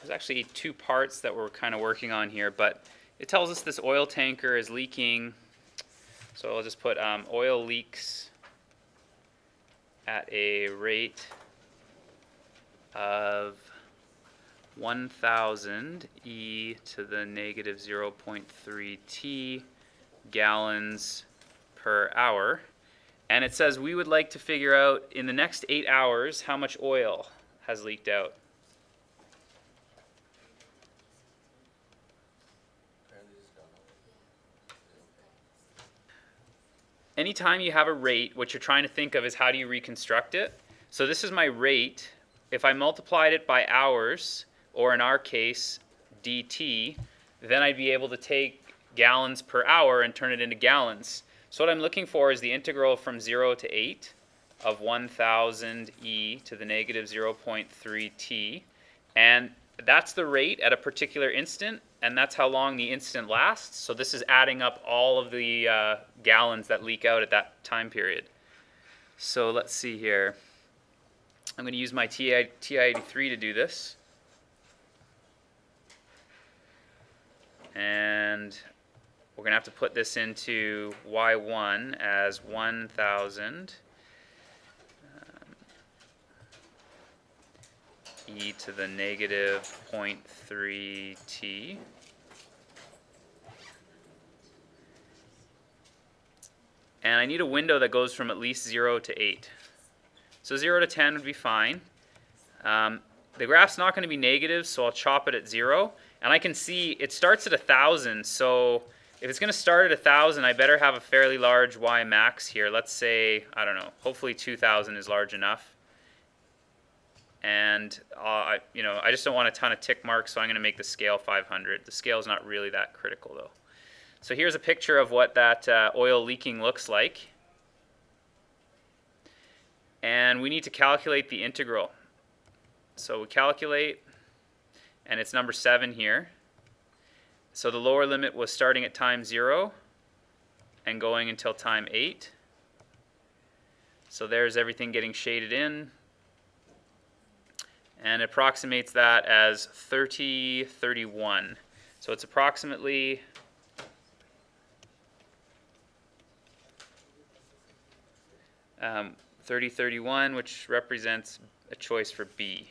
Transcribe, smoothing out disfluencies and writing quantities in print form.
there's actually two parts that we're kind of working on here, but it tells us this oil tanker is leaking. So I'll just put oil leaks at a rate of 1,000 e to the negative 0.3 t gallons per hour. And it says we would like to figure out in the next 8 hours how much oil has leaked out. Anytime you have a rate, what you're trying to think of is how do you reconstruct it. So this is my rate. If I multiplied it by hours, or in our case, dt, then I'd be able to take gallons per hour and turn it into gallons. So what I'm looking for is the integral from 0 to 8 of 1,000 e to the negative 0.3 t. And that's the rate at a particular instant, and that's how long the instant lasts. So this is adding up all of the gallons that leak out at that time period. So let's see here. I'm going to use my TI-83 to do this. And we're going to have to put this into Y1 as 1,000 e to the negative 0.3 t. And I need a window that goes from at least 0 to 8. So 0 to 10 would be fine. The graph's not going to be negative, so I'll chop it at 0. And I can see it starts at 1,000, so if it's going to start at 1,000, I better have a fairly large Y max here. Let's say, I don't know, hopefully 2,000 is large enough. And I just don't want a ton of tick marks, so I'm going to make the scale 500. The scale is not really that critical, though. So here's a picture of what that oil leaking looks like. And we need to calculate the integral. So we calculate, and it's number 7 here. So the lower limit was starting at time 0 and going until time 8. So there's everything getting shaded in. And it approximates that as 3031. So it's approximately 3031, which represents a choice for B.